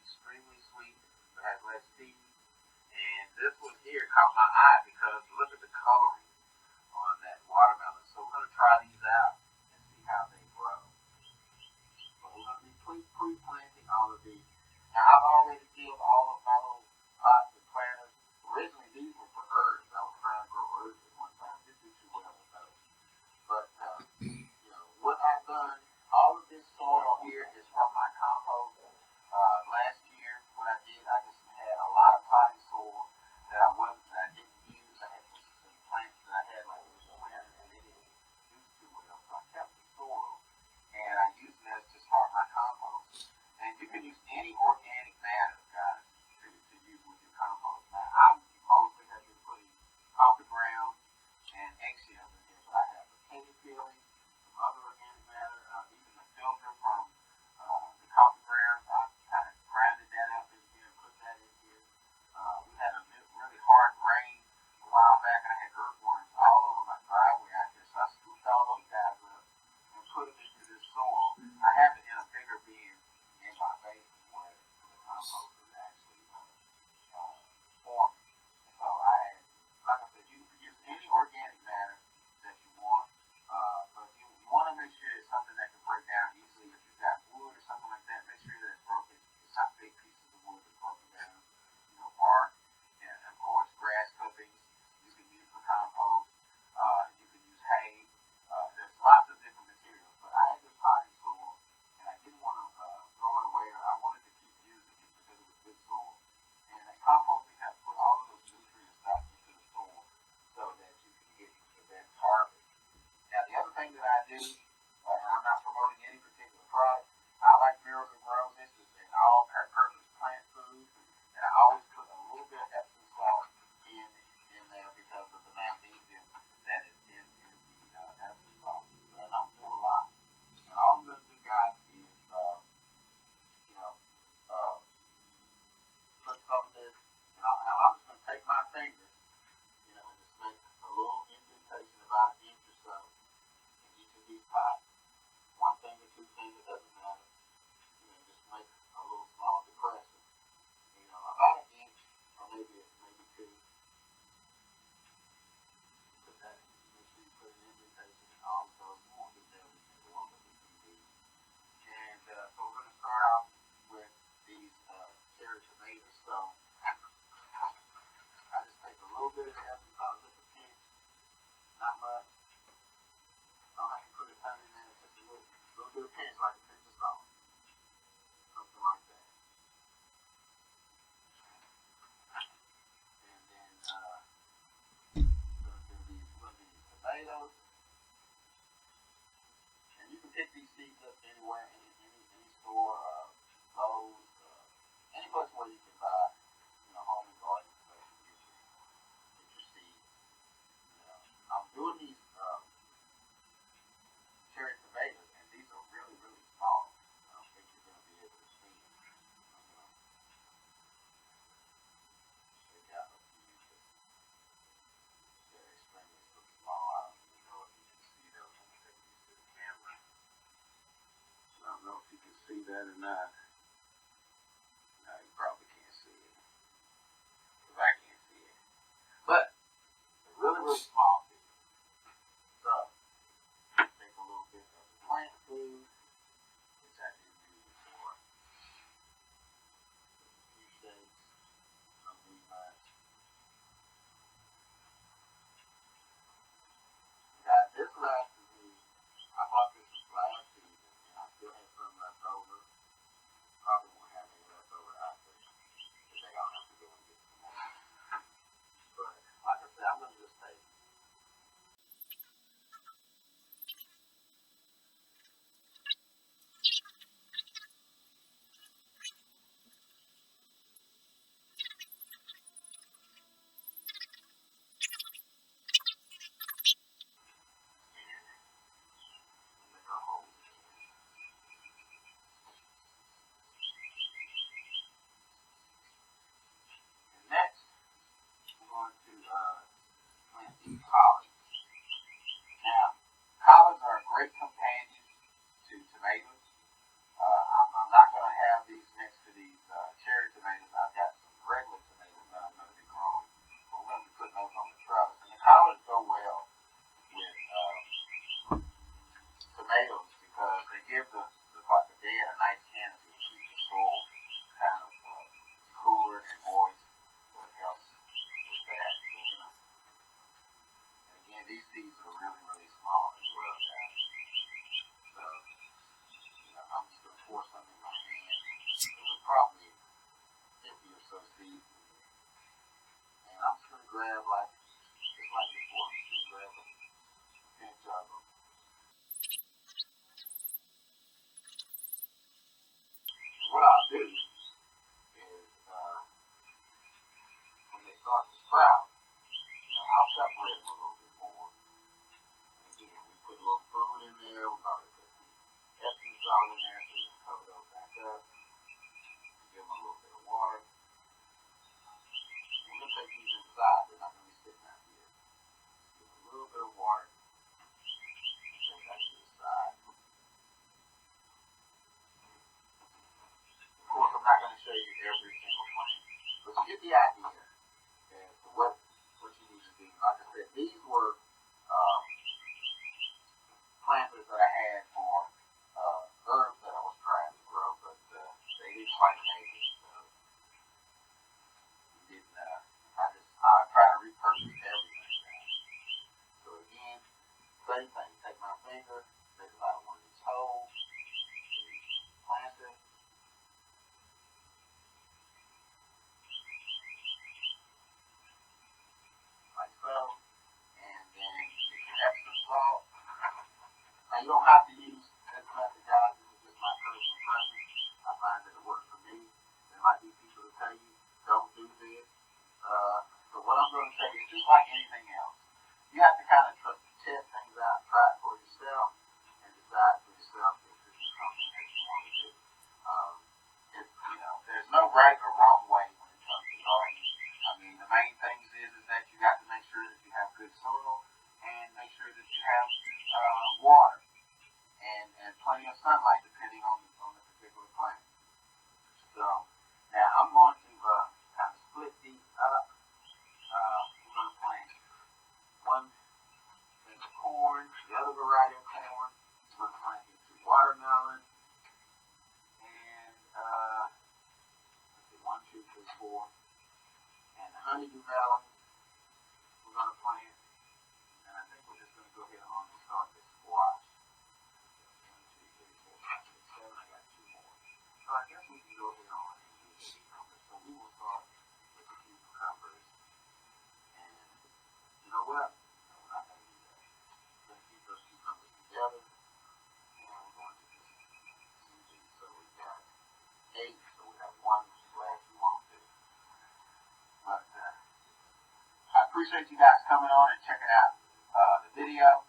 extremely sweet, but has less seed. And this one here caught my eye because look at the coloring on that watermelon. So we're going to try these out and see how they grow. But we're going to be pre-planting all of these. Now I've already filled all of my little pots and planters. Originally these were for herbs. I was trying to grow herbs at one time. Didn't do too well with those. But what I've done, all of this soil here is from my compost. Last year, what I did, I just had a lot of potting soil that I didn't use. I had some plants that I had like this plant and they didn't use too well, so I kept the soil and I used it as to start my compost. And you can use any organic matter, guys, to use with your compost. Now, I mostly have been putting coffee grounds and eggshells in here, but I have potato peeling, some other organic matter, even the filter from the coffee grounds. I kind of grinded that up in here and put that in here. We had a really hard rain a while back, and I had earthworms all over my driveway out here, so I scooped all those guys up and put them into this soil. I have it in a bigger bin in my basement where the compost is actually forming. So I had, like I said, you can use any organic matter that you want, but you want to make sure it's something that can break down easily. If you've got wood or something like that, make sure that it's broken. It's not big pieces of wood that's broken down, bark, and of course grass clippings you can use for compost. You can use hay. There's lots of different materials, but I had this potting soil and I didn't want to throw it away. I wanted to keep using it because it was good soil. And that composting has put all of those nutrients back into the soil so that you can get the best harvest. Now the other thing that I do, and I'm not promoting any particular product, I like Miracle-Gro. This is an all-purpose plant food, and I always put a little bit of Epsom salt in there because of the magnesium that is in the Epsom salt. But I don't do a lot. And all I'm going to do, guys, is put some of this, and I'm just going to take my fingers, and just make a little indentation about an inch or so in each of these pots. One finger, two fingers, doesn't matter. Just make a little small depression. About an inch or maybe two. Put that. Make sure you put an indentation in all of those. You won't get every single one, but you can do. And so we're going to start off with these cherry tomatoes. So I just take a little bit of the Epsom salt, just a pinch, not much. Don't have to put a ton in there, just a little bit of pinch, like a pinch of salt, something like that. And then we're going to do these tomatoes, and you can pick these seeds up anywhere, any store, Lowe's, any place where you can buy, home and garden stuff and get your seeds. I'm doing these cherry tomatoes, and these are really, really small. I don't think you're going to be able to see them. I'm going to shake out a few because they're extremely small. I don't even know if you can see those when I take these to the camera. I don't know if you can see that or not. No, you probably can't see it because I can't see it. But they're really, really small seeds. So take a little bit of plant food, which I did do before. A few shakes. Don't need much. Guys, this lasted me. I bought this last season, and I still had some left over. every single plant. But you get the idea as to what you need to do. Like I said, these were planters that I had for herbs that I was trying to grow, but they didn't quite make it. So I try to repurpose everything. So again, same thing. Take my finger, make about 1 inch hole, plant it. Like so. And then if you have some salt, now you don't have to use this method, guys. This is just my personal preference. I find that it works for me. There might be people who tell you, don't do this. So what I'm going to say is just like anything else. You have to kind of test things out, try it for yourself, and decide for yourself if this is something that you want to do. There's no right or wrong way when it comes to gardening. I mean, the main thing is that you got to make sure that you have good soil and make sure that you have water and plenty of sunlight depending on the particular plant. So now I'm going to kind of split these up. We're going to plant one is corn, the other variety of corn. We're going to plant into watermelon and 1, 2, 3, 4, and the honeydew melon. We're going to plant, and I think we're just going to go ahead and start this squash. 1, 2, 3, 4, 5, 6, 7. I got 2 more. So I guess we can go ahead on and do the cucumbers. So we will start with the cucumbers. And you know what? No, we're not going to do that. We're going to keep those cucumbers together. And we're going to just see these. So we got 8. So we have 1 slash we won't do. But I appreciate you guys coming on and checking out the video.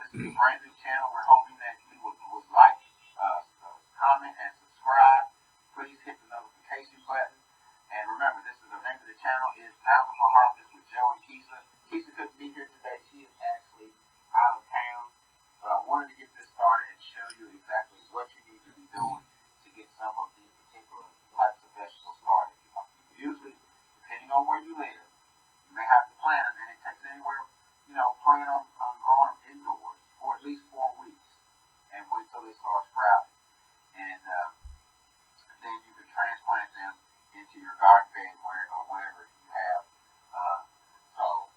This is a brand new channel. We're hoping that you would like, comment, and subscribe. Please hit the notification button. And remember, the name of the channel is Bountiful Harvest with Joe and Keisha. Keisha couldn't be here today. She is actually out of town. But I wanted to get this started and show you exactly what you need to be doing to get some of these particular types of vegetables started. Usually, depending on where you live, you may have to plant them, and it takes anywhere, plan on growing them indoors for at least 4 weeks, and wait till they start sprouting. And then you can transplant them into your garden bed or whatever you have. So,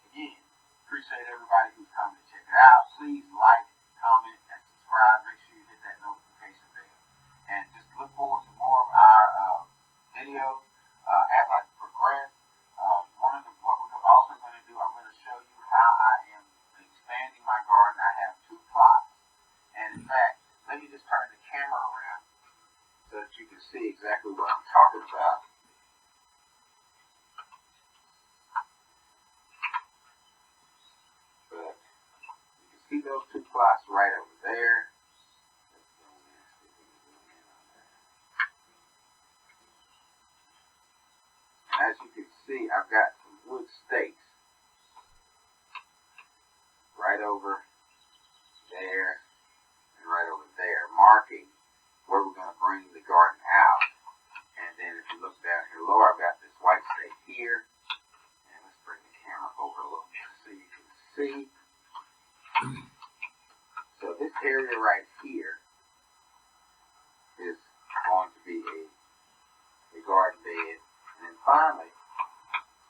again, appreciate everybody who's coming to check it out. Please like, comment, and subscribe. Make sure you hit that notification bell. And just look forward to more of our videos as I progress. What we're also going to do, I'm going to show you how I am expanding my garden. I have 2 plots. And in fact, let me just turn the camera around so that you can see exactly what I'm talking about. But you can see those 2 plots right over there. As you can see, I've got some wood stakes right over there and right over there, marking where we're going to bring the garden out. And then if you look down here lower, I've got this white stake here. And let's bring the camera over a little bit so you can see. So this area right here is going to be a garden bed. And then finally,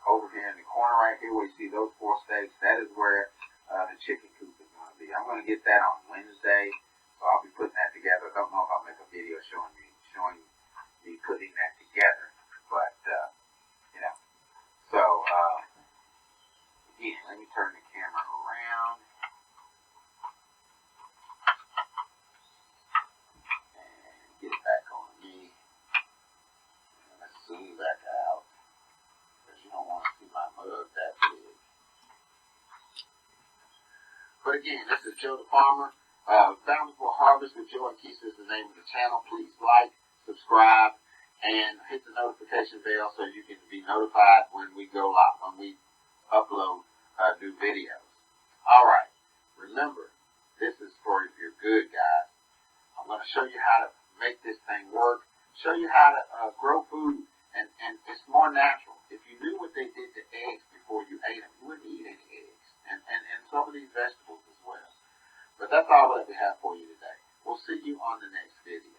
over here in the corner right here where you see those 4 stakes, that is where the chicken coop is going to be. I'm going to get that on Wednesday, so I'll be putting that together. I don't know if I'll make a video showing me putting that together, but, So, again, let me turn the camera around. And get it back on me. And let's zoom back out. Because you don't want to see my mug that big. But again, this is Joe the Farmer. Bountiful Harvest with Joe and Keisha is the name of the channel. Please like, subscribe, and hit the notification bell so you can be notified when we go live, when we upload new videos. Alright, remember, this is for your good, guys. I'm going to show you how to make this thing work, show you how to grow food, and it's more natural. If you knew what they did to eggs before you ate them, you wouldn't eat any eggs, and some of these vegetables as well. But that's all that we have for you today. We'll see you on the next video.